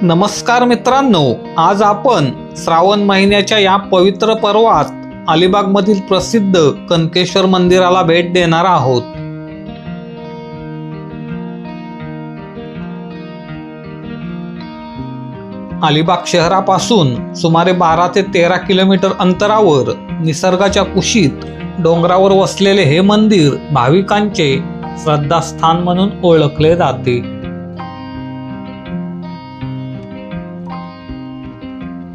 नमस्कार मित्रांनो, आज आपण श्रावण महिन्याच्या या पवित्र पर्वात अलिबागमधील प्रसिद्ध कनकेश्वर मंदिराला भेट देणार आहोत. अलिबाग शहरापासून सुमारे 12 ते 13 किलोमीटर अंतरावर निसर्गाच्या कुशीत डोंगरावर वसलेले हे मंदिर भाविकांचे श्रद्धास्थान म्हणून ओळखले जाते.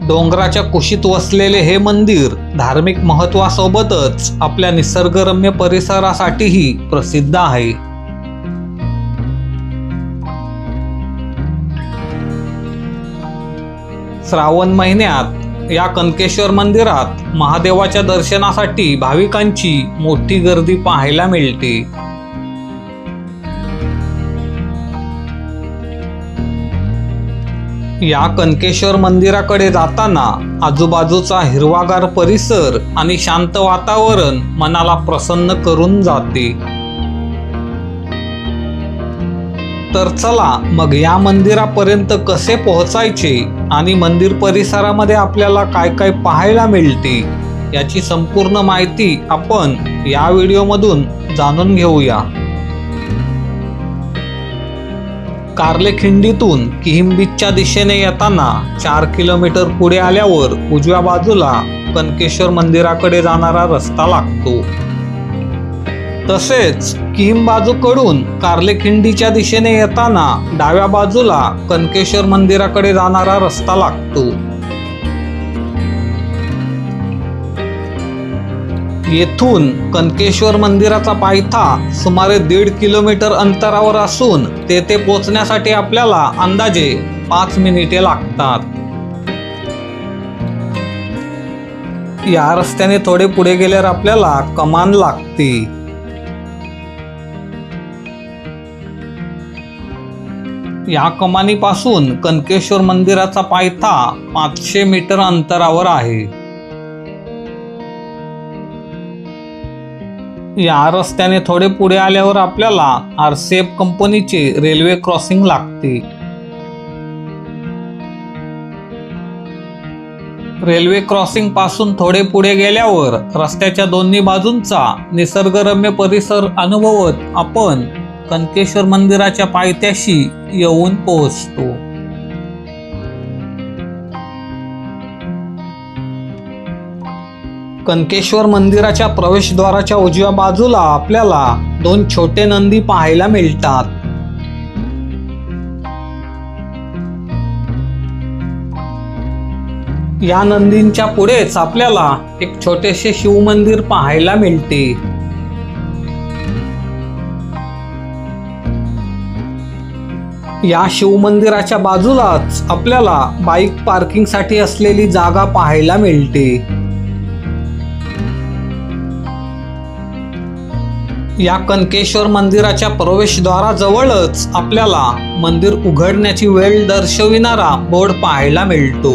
डोंगराच्या कुशीत वसलेले हे मंदिर धार्मिक महत्त्वासोबतच आपल्या निसर्गरम्य परिसरासाठीही प्रसिद्ध आहे. श्रावण महिन्यात या कनकेश्वर मंदिरात महादेवाच्या दर्शनासाठी भाविकांची मोठी गर्दी पाहायला मिळते. या कनकेश्वर मंदिराकडे जाताना आजूबाजूचा हिरवागार परिसर आणि शांत वातावरण मनाला प्रसन्न करून जाते. तर चला मग या मंदिरापर्यंत कसे पोहोचायचे आणि मंदिर परिसरामध्ये आपल्याला काय काय पाहायला मिळते याची संपूर्ण माहिती आपण या व्हिडिओमधून जाणून घेऊया. कार्लेखिंडीतून किहिम बीचच्या दिशेने येताना 4 किलोमीटर पुढे आल्यावर उजव्या बाजूला कनकेश्वर मंदिराकडे जाणारा रस्ता लागतो. तसेच किहिम बाजूकडून कार्लेखिंडीच्या दिशेने येताना डाव्या बाजूला कनकेश्वर मंदिराकडे जाणारा रस्ता लागतो. येथून कनकेश्वर मंदिराचा पायथा सुमारे 1.5 किलोमीटर अंतरावर असून तेथे पोहोचण्यासाठी आपल्याला अंदाजे 5 मिनिटे लागतात. या रस्त्याने थोडे पुढे गेल्यावर आपल्याला कमान लागते. या कमानीपासून कनकेश्वर मंदिराचा पायथा 500 मीटर अंतरावर आहे. या रस्त्याने थोडे पुढे आल्यावर आपल्याला आरसीएफ कंपनीचे रेल्वे क्रॉसिंग लागते. रेल्वे क्रॉसिंग पासून थोडे पुढे गेल्यावर रस्त्याच्या दोन्ही बाजूंचा निसर्गरम्य परिसर अनुभवत आपण कनकेश्वर मंदिराच्या पायथ्याशी येऊन पोहोचतो. कनकेश्वर मंदिराच्या प्रवेशद्वाराच्या उजव्या बाजूला आपल्याला 2 छोटे नंदी पाहायला मिळतात. या नंदींच्या पुढेच आपल्याला एक छोटेसे शिवमंदिर पाहायला मिळते. या शिवमंदिराच्या बाजूलाच आपल्याला बाईक पार्किंगसाठी असलेली जागा पाहायला मिळते. या कनकेश्वर मंदिराच्या प्रवेशद्वाराजवळच आपल्याला मंदिर उघडण्याची वेळ दर्शविणारा बोर्ड पाहायला मिळतो.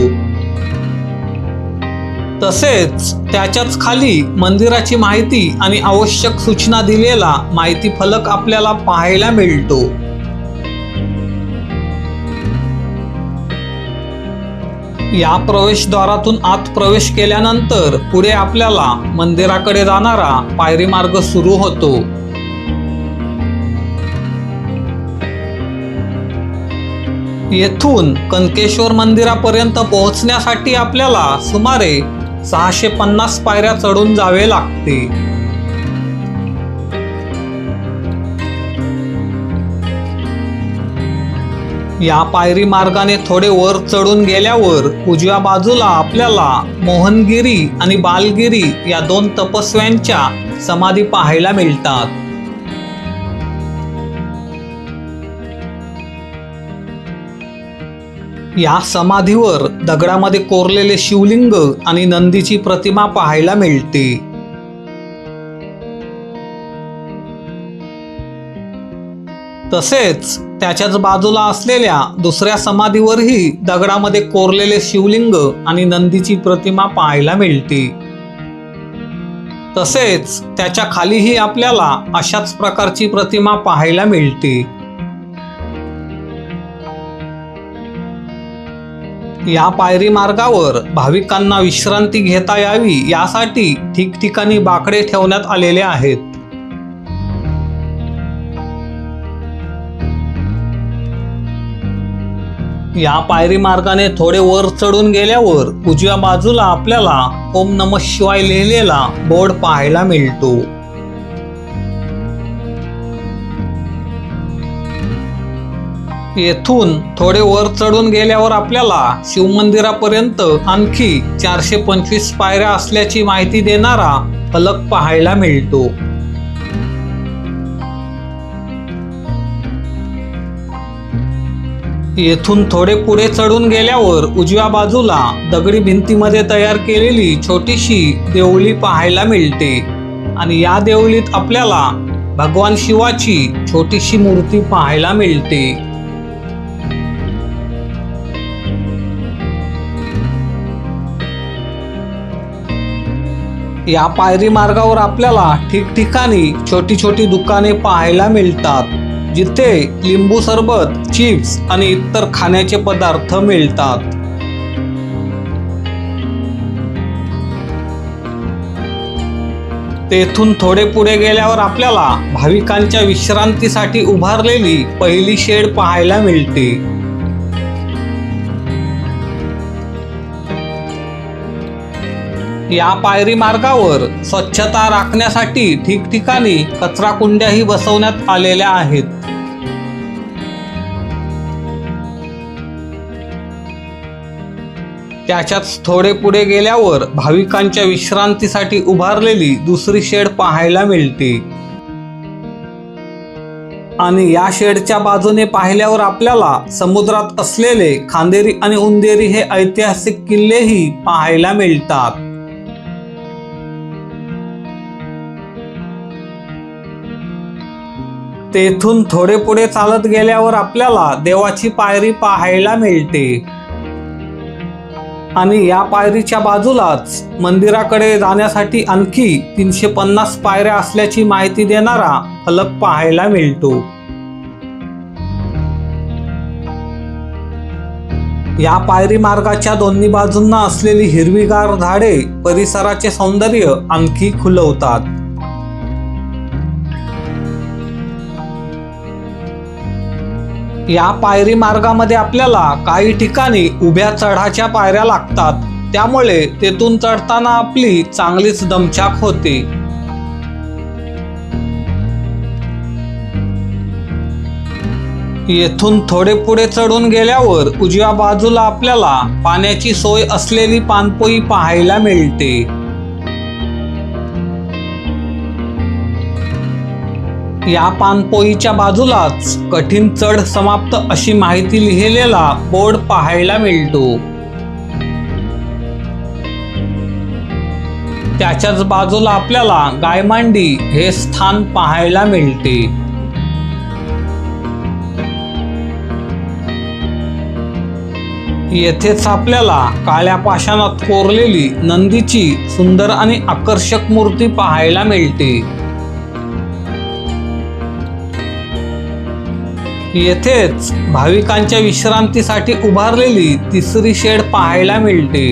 तसेच त्याच्याच खाली मंदिराची माहिती आणि आवश्यक सूचना दिलेला माहिती फलक आपल्याला पाहायला मिळतो. या प्रवेशद्वारातून आत प्रवेश केल्यानंतर पुढे आपल्याला मंदिराकडे जाणारा पायरी मार्ग सुरू होतो. येथून कनकेश्वर मंदिरापर्यंत पोहोचण्यासाठी आपल्याला सुमारे 650 पायऱ्या चढून जावे लागते. या पायरी मार्गाने थोडे वर चढून गेल्यावर उजव्या बाजूला आपल्याला मोहनगिरी आणि बालगिरी या 2 तपस्व्यांच्या समाधी पाहायला मिळतात. या समाधीवर दगडामध्ये कोरलेले शिवलिंग आणि नंदीची प्रतिमा पाहायला मिळते. तसेच त्याच्याच बाजूला असलेल्या दुसऱ्या समाधीवरही दगडामध्ये कोरलेले शिवलिंग आणि नंदीची प्रतिमा पाहायला मिळते. तसेच त्याच्या खालीही आपल्याला अशाच प्रकारची प्रतिमा पाहायला मिळते. या पायरी मार्गावर भाविकांना विश्रांती घेता यावी यासाठी ठिकठिकाणी बाकडे ठेवण्यात आलेले आहेत. या पायरी मार्गाने थोडे वर चढून गेल्यावर उजव्या बाजूला आपल्याला ओम नमः शिवाय लिहिलेला बोर्ड पाहायला मिळतो. येथून थोडे वर चढून गेल्यावर आपल्याला शिवमंदिरापर्यंत आणखी 425 पायऱ्या असल्याची माहिती देणारा फलक पाहायला मिळतो. येथून थोडे पुढे चढून गेल्यावर उजव्या बाजूला दगडी भिंतीमध्ये तयार केलेली छोटीशी देवळी पाहायला मिळते आणि या देवळीत आपल्याला भगवान शिवाची छोटीशी मूर्ती पाहायला मिळते. या पायरी मार्गावर आपल्याला ठिकठिकाणी छोटी छोटी दुकाने पाहायला मिळतात जिथे लिंबू सरबत, चिप्स आणि इतर खाण्याचे पदार्थ मिळतात. तेथून थोडे पुढे गेल्यावर आपल्याला भाविकांच्या विश्रांतीसाठी उभारलेली पहिली शेड पाहायला मिळते. या पायरी मार्गावर स्वच्छता राखण्यासाठी ठिकठिकाणी कचरा कुंड्याही बसवण्यात आलेल्या आहेत. त्याच्याच थोडे पुढे गेल्यावर भाविकांच्या विश्रांतीसाठी उभारलेली दुसरी शेड पाहायला मिळते आणि या शेडच्या बाजूने पाहिल्यावर आपल्याला समुद्रात असलेले खांदेरी आणि उंदेरी हे ऐतिहासिक किल्लेही पाहायला मिळतात. तेथून थोडे पुढे चालत गेल्यावर आपल्याला देवाची पायरी पाहायला मिळते आणि या पायरीच्या बाजूलाच मंदिराकडे जाण्यासाठी आणखी 350 पायऱ्या असल्याची माहिती देणारा फलक पाहायला मिळतो. या पायरी मार्गाच्या दोन्ही बाजूंना असलेली हिरवीगार झाडे परिसराचे सौंदर्य आणखी खुलवतात. या पायरी मार्गामध्ये आपल्याला काही ठिकाणी उभ्या चढाच्या पायऱ्या लागतात, त्यामुळे तेथून चढताना आपली चांगलीच दमछाक होते. येथून थोडे पुढे चढून गेल्यावर उजव्या बाजूला आपल्याला पाण्याची सोय असलेली पाणपोई पाहायला मिळते. या पाणपोईच्या बाजूलाच कठीण चढ समाप्त अशी माहिती लिहिलेला बोर्ड पाहायला मिळतो. त्याच्याच बाजूला आपल्याला गायमांडी हे स्थान पाहायला मिळते. येथेच आपल्याला काळ्या पाषाणात कोरलेली नंदीची सुंदर आणि आकर्षक मूर्ती पाहायला मिळते. येथेच भाविकांच्या विश्रांतीसाठी उभारलेली तिसरी शेड पाहायला मिळते.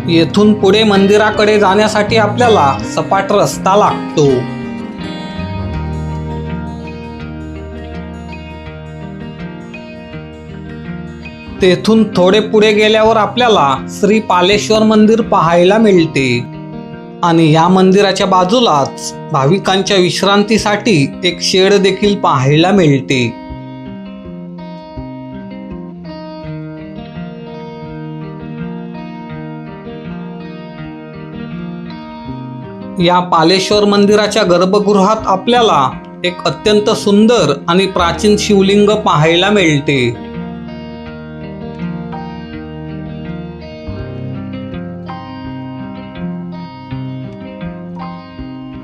येथून पुढे मंदिराकडे जाण्यासाठी आपल्याला सपाट रस्ता लागतो. तेथून थोडे पुढे गेल्यावर आपल्याला श्री पालेश्वर मंदिर पाहायला मिळते आणि या मंदिराच्या बाजूलाच भाविकांच्या विश्रांतीसाठी एक शेड देखील पाहायला मिळते. या पालेश्वर मंदिराच्या गर्भगृहात आपल्याला एक अत्यंत सुंदर आणि प्राचीन शिवलिंग पाहायला मिळते.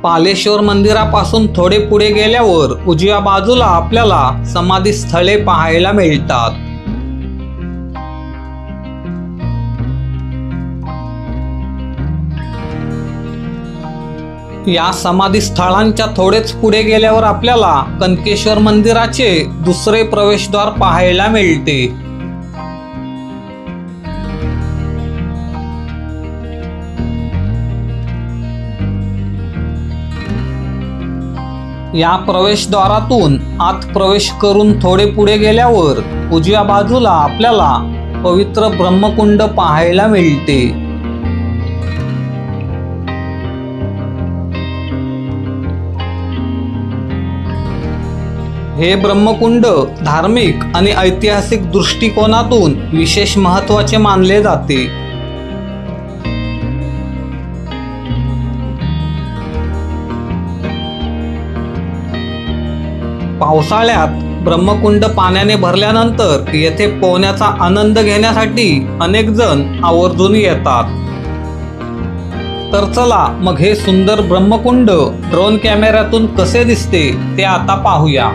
पालेश्वर मंदिरापासून थोडे पुढे गेल्यावर उजव्या बाजूला आपल्याला समाधी स्थळे पाहायला मिळतात. या समाधी स्थळांच्या थोडेच पुढे गेल्यावर आपल्याला कनकेश्वर मंदिराचे दुसरे प्रवेशद्वार पाहायला मिळते. या प्रवेशद्वारातून आत प्रवेश करून थोडे पुढे गेल्यावर उजव्या बाजूला आपल्याला पवित्र ब्रह्मकुंड पाहायला मिळते. हे ब्रह्मकुंड धार्मिक आणि ऐतिहासिक दृष्टिकोनातून विशेष महत्त्वाचे मानले जाते. पावसाळ्यात ब्रह्मकुंड पाण्याने भरल्यानंतर येथे पोहण्याचा आनंद घेण्यासाठी अनेक जण आवर्जून येतात. तर चला मग हे सुंदर ब्रह्मकुंड ड्रोन कॅमेऱ्यातून कसे दिसते ते आता पाहूया.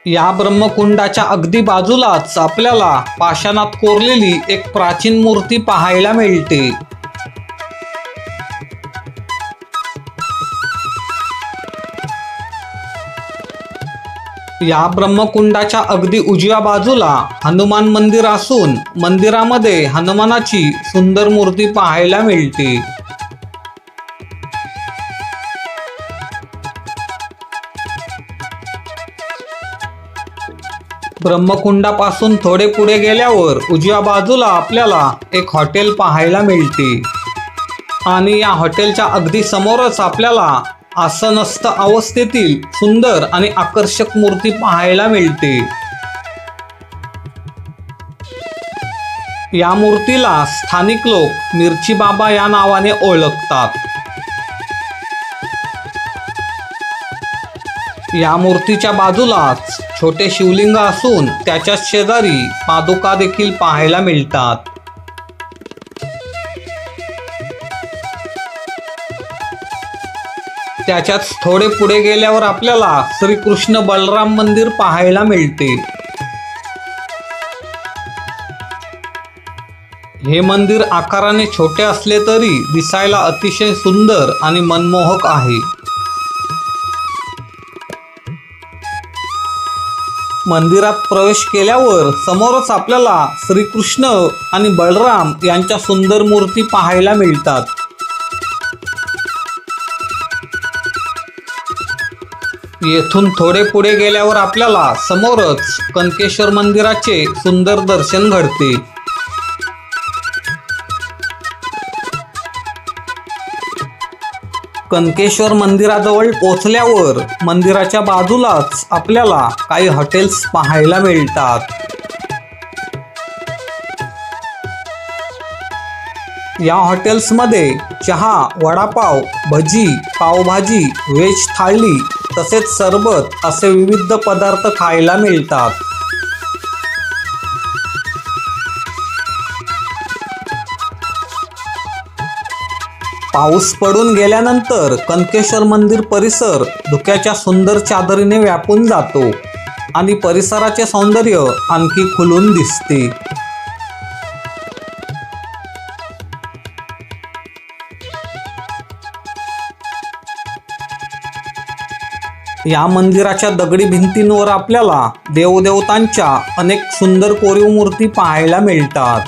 या ब्रह्मकुंडाच्या अगदी बाजूलाच आपल्याला पाषाणात कोरलेली एक प्राचीन मूर्ती पाहायला मिळते. या ब्रह्मकुंडाच्या अगदी उजव्या बाजूला हनुमान मंदिर असून मंदिरामध्ये हनुमानाची सुंदर मूर्ती पाहायला मिळते. ब्रह्मकुंडापासून थोडे पुढे गेल्यावर उजव्या बाजूला आपल्याला एक हॉटेल पाहायला मिळते आणि या हॉटेलच्या अगदी समोरच आपल्याला आसनस्थ अवस्थेतील सुंदर आणि आकर्षक मूर्ती पाहायला मिळते. या मूर्तीला स्थानिक लोक मिरची बाबा या नावाने ओळखतात. या मूर्तीच्या बाजूलाच छोटे शिवलिंग असून त्याच्याच शेजारी पादुका देखील पाहायला मिळतात. त्याच्याच थोडे पुढे गेल्यावर आपल्याला श्रीकृष्ण बलराम मंदिर पाहायला मिळते. हे मंदिर आकाराने छोटे असले तरी दिसायला अतिशय सुंदर आणि मनमोहक आहे. मंदिरात प्रवेश केल्यावर समोरच आपल्याला श्रीकृष्ण आणि बलराम यांच्या सुंदर मूर्ती पाहायला मिळतात. येथून थोडे पुढे गेल्यावर आपल्याला समोरच कनकेश्वर मंदिराचे सुंदर दर्शन घडते. कनकेश्वर मंदिराजवळ पोहोचल्यावर मंदिराच्या बाजूलाच आपल्याला काही हॉटेल्स पाहायला मिळतात. या हॉटेल्समध्ये चहा, वडापाव, भजी, पावभाजी, व्हेज थाळी तसेच सरबत असे विविध पदार्थ खायला मिळतात. पाऊस पडून गेल्यानंतर कनकेश्वर मंदिर परिसर धुक्याच्या सुंदर चादरीने व्यापून जातो आणि परिसराचे सौंदर्य आणखी खुलून दिसते. या मंदिराच्या दगडी भिंतींवर आपल्याला देवदेवतांच्या अनेक सुंदर कोरीव मूर्ती पाहायला मिळतात.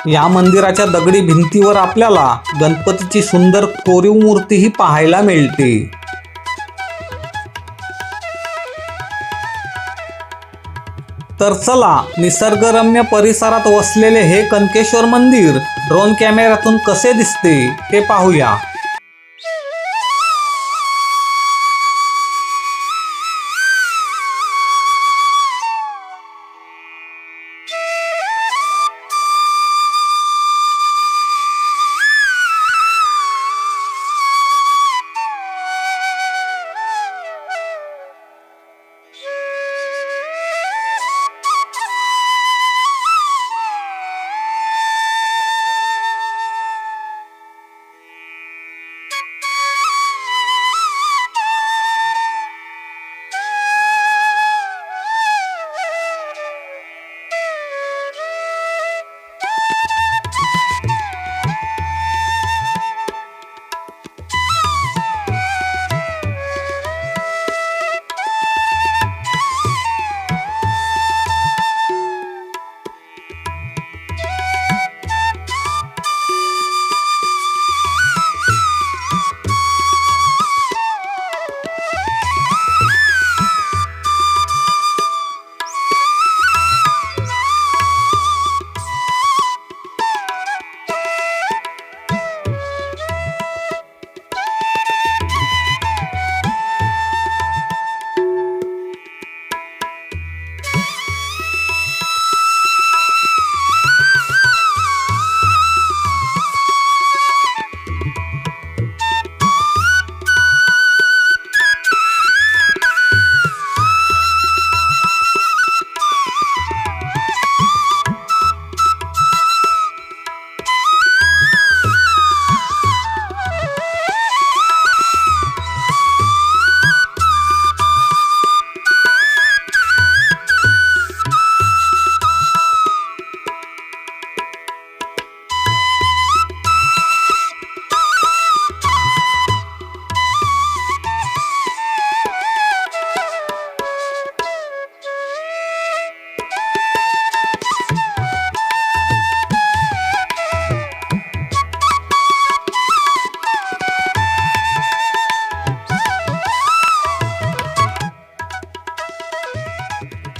या मंदिराच्या दगडी भिंतीवर आपल्याला गणपतीची सुंदर कोरीव मूर्तीही पाहायला मिळते. तर चला, निसर्गरम्य परिसरात वसलेले हे कनकेश्वर मंदिर ड्रोन कॅमेऱ्यातून कसे दिसते ते पाहूया.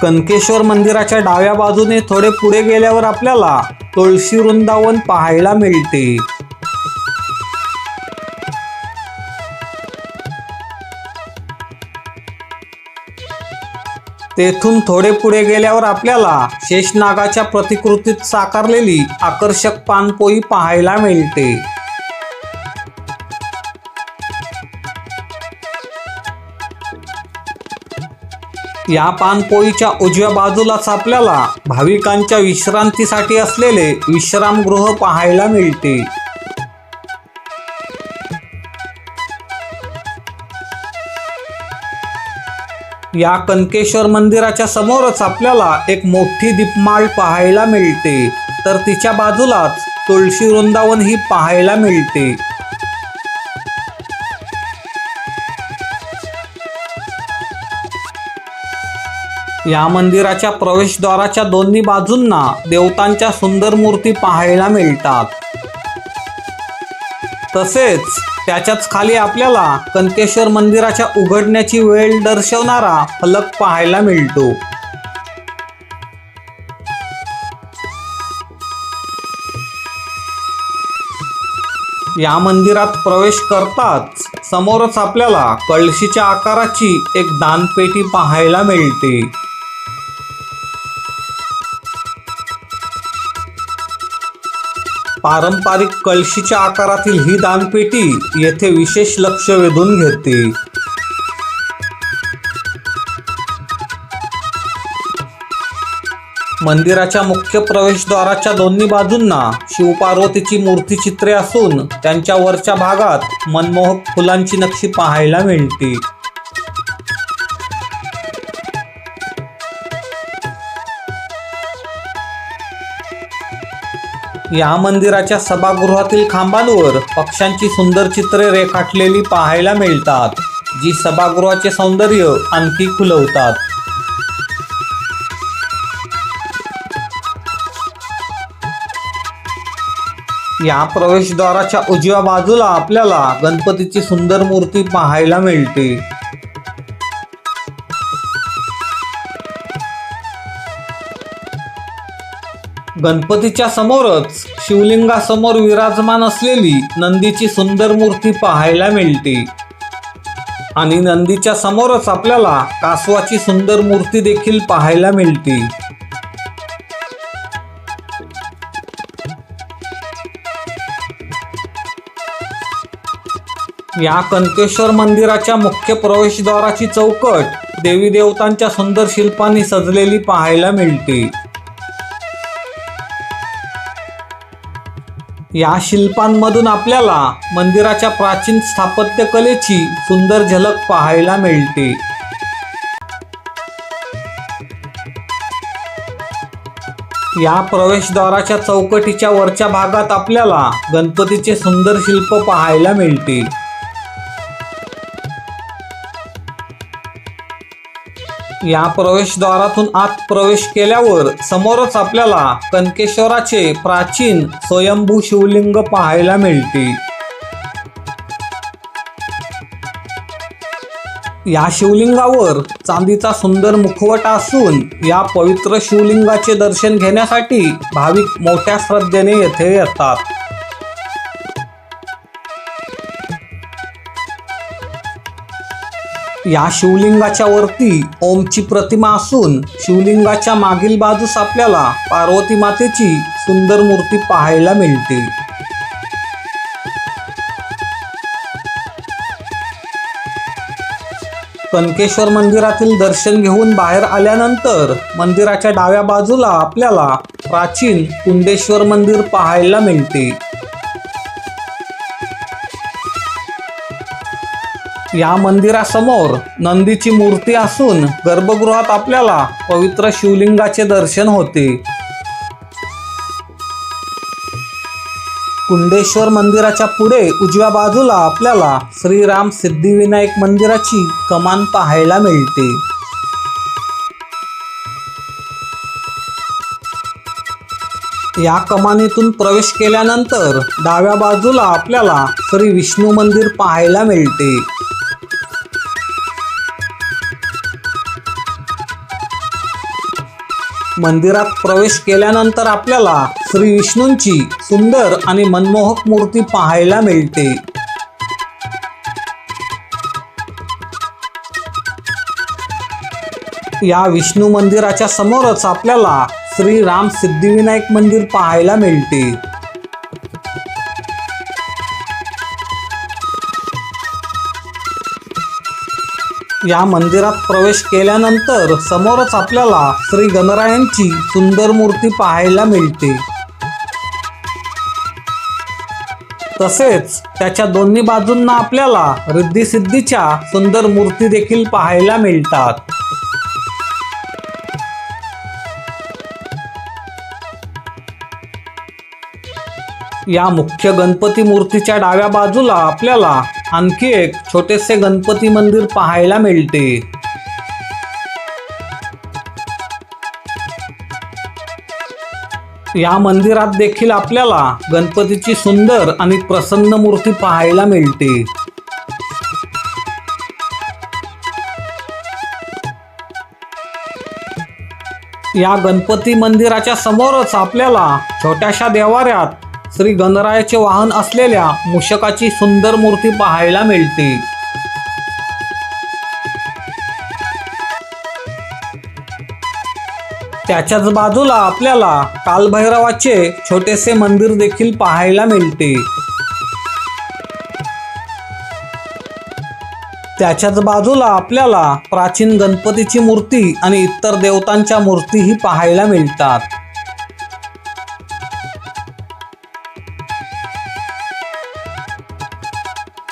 कनकेश्वर मंदिराच्या डाव्या बाजूने थोडे पुढे गेल्यावर आपल्याला तुळशी वृंदावन पाहायला मिळते. तेथून थोडे पुढे गेल्यावर आपल्याला शेषनागाच्या प्रतिकृतीत साकारलेली आकर्षक पानपोई पाहायला मिळते. या पानपोईच्या उजव्या बाजूलाच आपल्याला भाविकांच्या विश्रांतीसाठी असलेले विश्रामगृह पाहायला मिळते. या कनकेश्वर मंदिराच्या समोरच आपल्याला एक मोठी दीपमाळ पाहायला मिळते, तर तिच्या बाजूलाच तुळशी वृंदावन ही पाहायला मिळते. या मंदिराच्या प्रवेशद्वाराच्या दोन्ही बाजूंना देवतांच्या सुंदर मूर्ती पाहायला मिळतात. तसेच त्याच्याच खाली आपल्याला कनकेश्वर मंदिराच्या उघडण्याची वेळ दर्शवणारा फलक पाहायला मिळतो. या मंदिरात प्रवेश करताच समोरच आपल्याला कळशीच्या आकाराची एक दानपेटी पाहायला मिळते. पारंपरिक कळशीच्या आकारातील ही दानपेटी येथे विशेष लक्ष वेधून घेते. मंदिराच्या मुख्य प्रवेशद्वाराच्या दोन्ही बाजूंना शिवपार्वतीची मूर्तिचित्रे असून त्यांच्या वरच्या भागात मनमोहक फुलांची नक्षी पाहायला मिळते. या मंदिराच्या सभागृहातील खांबांवर पक्ष्यांची सुंदर चित्रे रेखाटलेली पाहायला मिळतात, जी सभागृहाचे सौंदर्य आणखी खुलवतात. या प्रवेशद्वाराच्या उजव्या बाजूला आपल्याला गणपतीची सुंदर मूर्ती पाहायला मिळते. गणपतीच्या समोरच शिवलिंगासमोर विराजमान असलेली नंदीची सुंदर मूर्ती पाहायला मिळते आणि नंदीच्या समोरच आपल्याला कासवाची सुंदर मूर्ती देखील पाहायला मिळते. या कनकेश्वर मंदिराच्या मुख्य प्रवेशद्वाराची चौकट देवी देवतांच्या सुंदर शिल्पांनी सजलेली पाहायला मिळते. या शिल्पांमधून आपल्याला मंदिराच्या प्राचीन स्थापत्य कलेची सुंदर झलक पाहायला मिळते. या प्रवेशद्वाराच्या चौकटीच्या वरच्या भागात आपल्याला गणपतीचे सुंदर शिल्प पाहायला मिळते. या प्रवेशद्वारातून आत प्रवेश केल्यावर समोरच आपल्याला कनकेश्वराचे प्राचीन स्वयंभू शिवलिंग पाहायला मिळते. या शिवलिंगावर चांदीचा सुंदर मुखवटा असून या पवित्र शिवलिंगाचे दर्शन घेण्यासाठी भाविक मोठ्या श्रद्धेने येथे येतात. या शिवलिंगाच्या वरती ओमची प्रतिमा असून शिवलिंगाच्या मागील बाजूस आपल्याला पार्वती मातेची सुंदर मूर्ती पाहायला मिळते. कनकेश्वर मंदिरातील दर्शन घेऊन बाहेर आल्यानंतर मंदिराच्या डाव्या बाजूला आपल्याला प्राचीन कुंडेश्वर मंदिर पाहायला मिळते. या मंदिरासमोर नंदीची मूर्ती असून गर्भगृहात आपल्याला पवित्र शिवलिंगाचे दर्शन होते. कुंडेश्वर मंदिराच्या पुढे उजव्या बाजूला आपल्याला श्रीराम सिद्धिविनायक मंदिराची कमान पाहायला मिळते. या कमानीतून प्रवेश केल्यानंतर डाव्या बाजूला आपल्याला श्री विष्णू मंदिर पाहायला मिळते. मंदिरात प्रवेश केल्यानंतर आपल्याला श्री विष्णूंची सुंदर आणि मनमोहक मूर्ती पाहायला मिळते. या विष्णू मंदिराच्या समोरच आपल्याला श्री राम सिद्धिविनायक मंदिर पाहायला मिळते. या मंदिरात प्रवेश केल्यानंतर समोरच आपल्याला श्री गणरायांची सुंदर मूर्ती पाहायला मिळते. तसेच त्याच्या दोन्ही बाजूंना आपल्याला रिद्धी सिद्धीच्या सुंदर मूर्ती देखील पाहायला मिळतात. या मुख्य गणपती मूर्तीच्या डाव्या बाजूला आपल्याला आणखी एक छोटेसे गणपती मंदिर पाहायला मिळते. या मंदिरात देखील आपल्याला गणपतीची सुंदर आणि प्रसन्न मूर्ती पाहायला मिळते. या गणपती मंदिराच्या समोरच आपल्याला छोट्याशा देवाऱ्यात श्री गणरायाचे वाहन असलेल्या मूषकाची सुंदर मूर्ती पाहायला मिळते. त्याच्याच बाजूला आपल्याला कालभैरवाचे छोटेसे मंदिर देखील पाहायला मिळते. त्याच्याच बाजूला आपल्याला प्राचीन गणपतीची मूर्ती आणि इतर देवतांच्या मूर्तीही पाहायला मिळतात.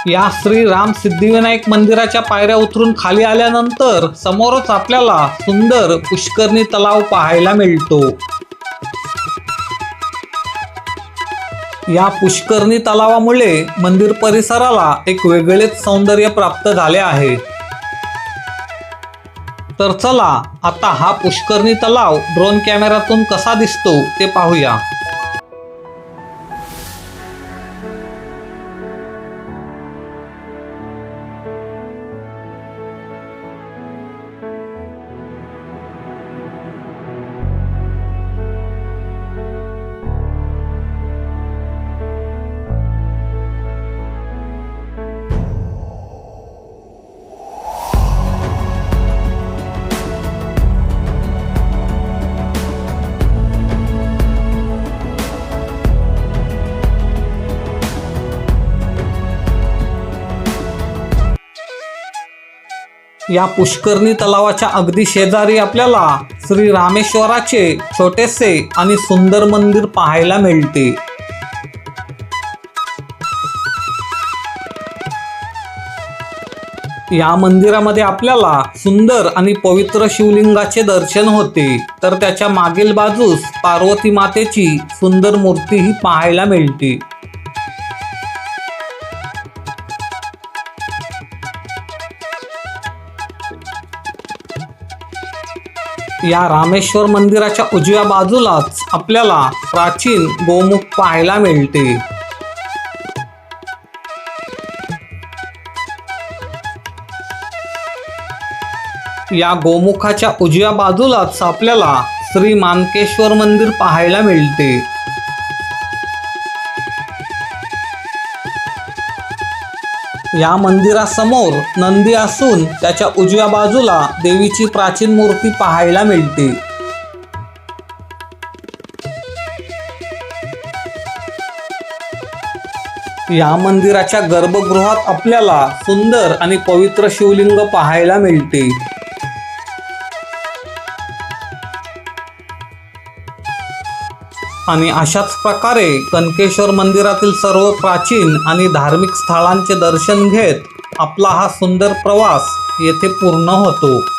या श्री राम सिद्धिविनायक मंदिराच्या पायऱ्या उतरून खाली आल्यानंतर समोरच आपल्याला सुंदर पुष्करणी तलाव पाहायला मिळतो. या पुष्करणी तलावामुळे मंदिर परिसराला एक वेगळेच सौंदर्य प्राप्त झाले आहे. तर चला आता हा पुष्करणी तलाव ड्रोन कॅमेऱ्यातून कसा दिसतो ते पाहूया. या पुष्करणी तलावाच्या अगदी शेजारी आपल्याला श्री रामेश्वराचे छोटेसे आणि सुंदर मंदिर पाहायला मिळते. या मंदिरामध्ये आपल्याला सुंदर आणि पवित्र शिवलिंगाचे दर्शन होते, तर त्याच्या मागील बाजूस पार्वती मातेची सुंदर मूर्तीही पाहायला मिळते. या रामेश्वर मंदिराच्या उजव्या बाजूलाच आपल्याला प्राचीन गोमुख पाहायला मिळते. या गोमुखाच्या उजव्या बाजूलाच आपल्याला श्री मानकेश्वर मंदिर पाहायला मिळते. या मंदिरासमोर नंदी असून त्याच्या उजव्या बाजूला देवीची प्राचीन मूर्ती पाहायला मिळते. या मंदिराच्या गर्भगृहात आपल्याला सुंदर आणि पवित्र शिवलिंग पाहायला मिळते. आणि अशाच प्रकारे कनकेश्वर मंदिरातील सर्व प्राचीन आणि धार्मिक स्थळांचे दर्शन घेत आपला हा सुंदर प्रवास येथे पूर्ण होतो.